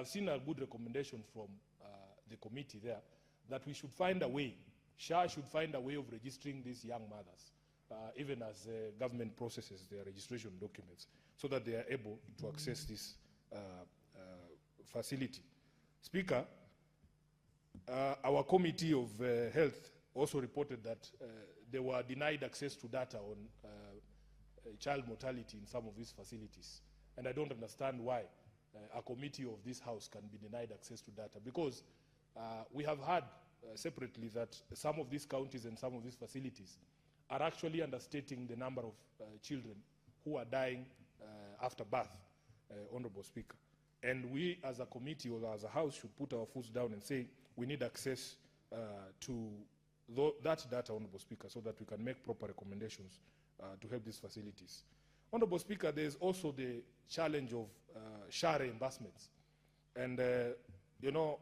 have seen a good recommendation from the committee there that we should find a way, SHA should find a way of registering these young mothers, even as government processes their registration documents, so that they are able to access this facility. Speaker, our Committee of Health also reported that they were denied access to data on child mortality in some of these facilities. And I don't understand why a committee of this House can be denied access to data, because we have heard separately that some of these counties and some of these facilities are actually understating the number of children who are dying after birth, Honorable Speaker. And we as a committee or as a House should put our foot down and say we need access to that data, Honorable Speaker, so that we can make proper recommendations to help these facilities. Honorable Speaker, there is also the challenge of SHA reimbursements. And, you know,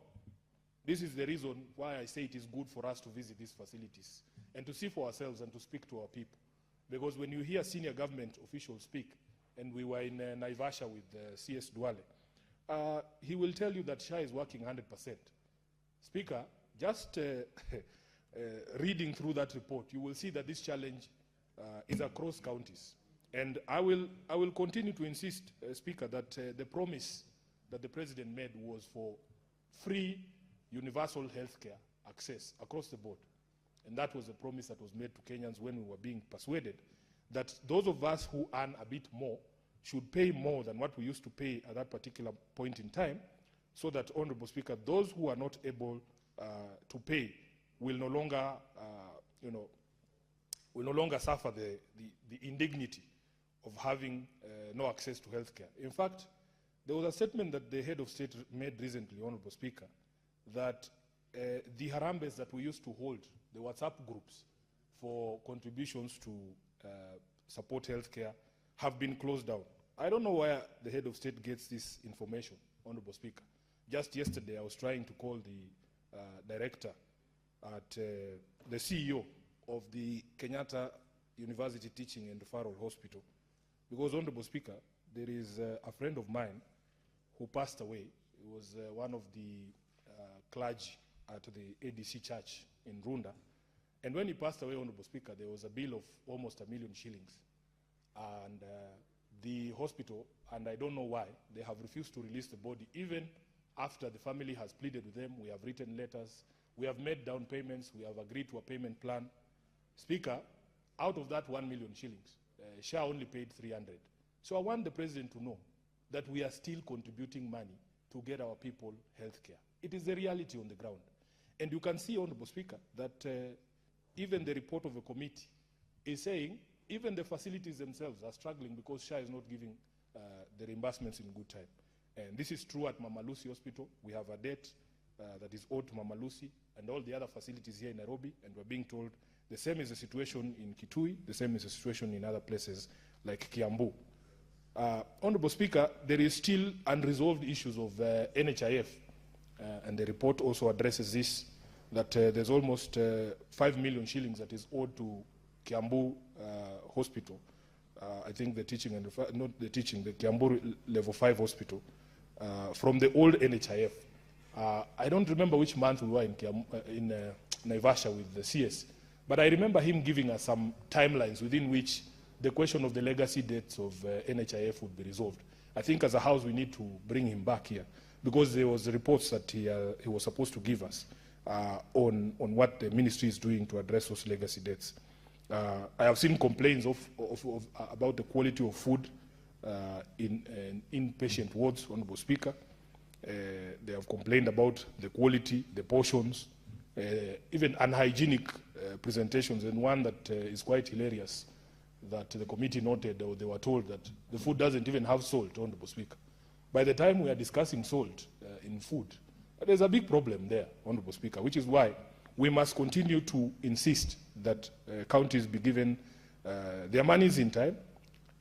this is the reason why I say it is good for us to visit these facilities and to see for ourselves and to speak to our people. Because when you hear senior government officials speak, and we were in Naivasha with CS Duale, he will tell you that SHA is working 100%. Speaker, just reading through that report, you will see that this challenge is across counties. And I will continue to insist, Speaker, that the promise that the President made was for free universal health care access across the board. And that was a promise that was made to Kenyans when we were being persuaded that those of us who earn a bit more should pay more than what we used to pay at that particular point in time, so that, Honorable Speaker, those who are not able to pay will no longer, will no longer suffer the indignity of having no access to health care. In fact, there was a statement that the head of state made recently, Honorable Speaker, that the Harambes that we used to hold, the WhatsApp groups for contributions to support health care, have been closed down. I don't know where the head of state gets this information, Honorable Speaker. Just yesterday, I was trying to call the director at the CEO of the Kenyatta University Teaching and Referral Hospital, because, Honorable Speaker, there is a friend of mine who passed away. He was one of the clergy at the ADC Church in Runda. And when he passed away, Honorable Speaker, there was a bill of almost 1 million shillings. And the hospital, and I don't know why, they have refused to release the body, even after the family has pleaded with them. We have written letters, we have made down payments, we have agreed to a payment plan. Speaker, out of that 1 million shillings, SHA only paid 300. So I want the President to know that we are still contributing money to get our people health care. It is the reality on the ground. And you can see, Honorable Speaker, that even the report of the committee is saying even the facilities themselves are struggling because SHA is not giving the reimbursements in good time. And this is true at Mama Lucy Hospital. We have a debt that is owed to Mama Lucy and all the other facilities here in Nairobi, and we're being told the same is the situation in Kitui, the same is the situation in other places like Kiambu. Honorable Speaker, there is still unresolved issues of NHIF, and the report also addresses this, that there's almost 5 million shillings that is owed to Kiambu Hospital. I think the teaching and not the teaching, the Kiambu Level 5 Hospital, from the old NHIF. I don't remember which month we were in Naivasha with the CS, but I remember him giving us some timelines within which the question of the legacy debts of NHIF would be resolved. I think as a House we need to bring him back here, because there was reports that he was supposed to give us on what the ministry is doing to address those legacy debts. I have seen complaints about the quality of food in inpatient wards, Honorable Speaker. They have complained about the quality, the portions, even unhygienic presentations, and one that is quite hilarious that the committee noted, or they were told that the food doesn't even have salt, Honorable Speaker. By the time we are discussing salt in food, there's a big problem there, Honorable Speaker, which is why we must continue to insist that counties be given their monies in time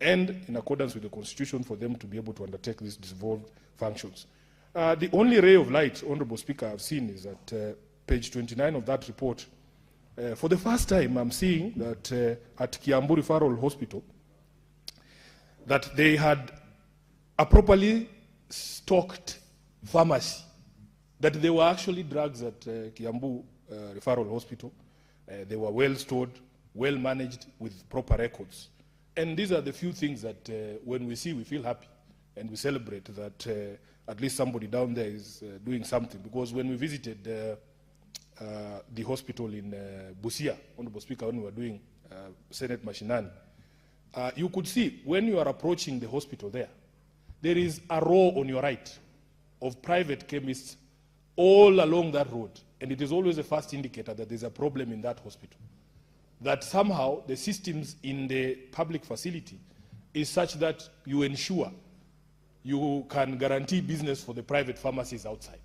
and in accordance with the Constitution for them to be able to undertake these devolved functions. The only ray of light, Honorable Speaker, I've seen is at page 29 of that report. For the first time, I'm seeing that at Kiambu Referral Hospital, that they had a properly stocked pharmacy, that there were actually drugs at Kiambu Referral Hospital. They were well stored, well managed, with proper records. And these are the few things that when we see, we feel happy and we celebrate that at least somebody down there is doing something. Because when we visited the hospital in Busia, Honorable Speaker, when we were doing Senate Mashinani, you could see when you are approaching the hospital there, there is a row on your right of private chemists all along that road. And it is always a first indicator that there's a problem in that hospital. That somehow the systems in the public facility is such that you ensure you can guarantee business for the private pharmacies outside.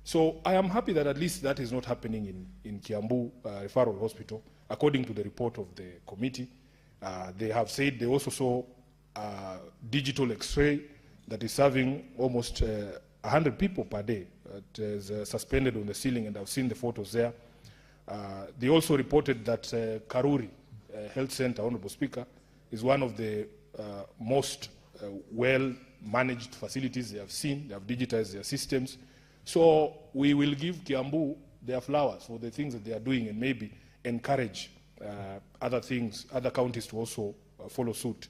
So I am happy that at least that is not happening in Kiambu Referral Hospital, according to the report of the committee. They have said they also saw digital X-ray that is serving almost 100 people per day. It is suspended on the ceiling, and I've seen the photos there. They also reported that Karuri Health Center, Honorable Speaker, is one of the most well-managed facilities they have seen. They have digitized their systems. So we will give Kiambu their flowers for the things that they are doing, and maybe encourage other things, other counties to also follow suit.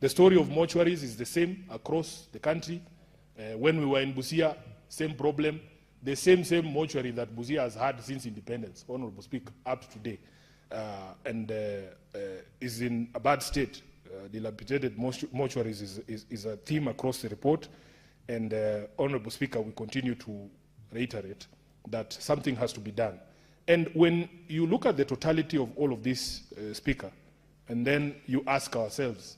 The story of mortuaries is the same across the country. When we were in Busia, same problem. The same mortuary that Busia has had since independence, Honorable Speaker, up to today, and is in a bad state. Dilapidated mortuaries is a theme across the report, and Honorable Speaker, we continue to reiterate that something has to be done. And when you look at the totality of all of this, Speaker, and then you ask ourselves,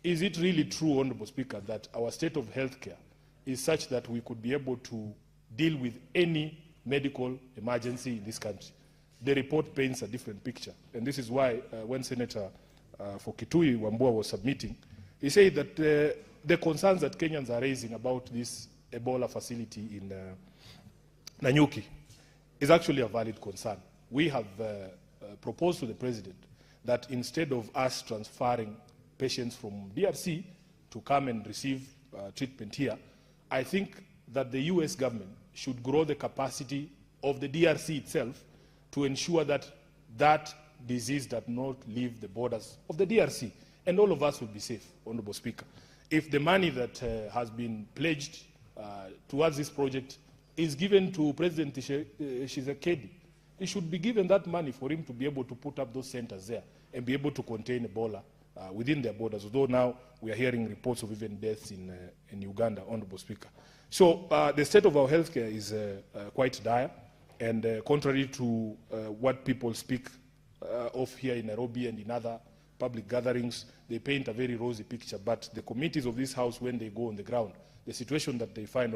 is it really true, Honorable Speaker, that our state of healthcare is such that we could be able to deal with any medical emergency in this country? The report paints a different picture. And this is why when Senator for Kitui Wambua was submitting, he said that the concerns that Kenyans are raising about this Ebola facility in Nanyuki is actually a valid concern. We have proposed to the President that instead of us transferring patients from DRC to come and receive treatment here, I think that the US government should grow the capacity of the DRC itself to ensure that that disease does not leave the borders of the DRC, and all of us will be safe, Honorable Speaker. If the money that has been pledged towards this project is given to President Tshisekedi, he should be given that money for him to be able to put up those centers there and be able to contain Ebola within their borders, although now we are hearing reports of even deaths in Uganda, Honorable Speaker. So the state of our healthcare is quite dire, and contrary to what people speak of here in Nairobi and in other public gatherings, they paint a very rosy picture. But the committees of this House, when they go on the ground, the situation that they find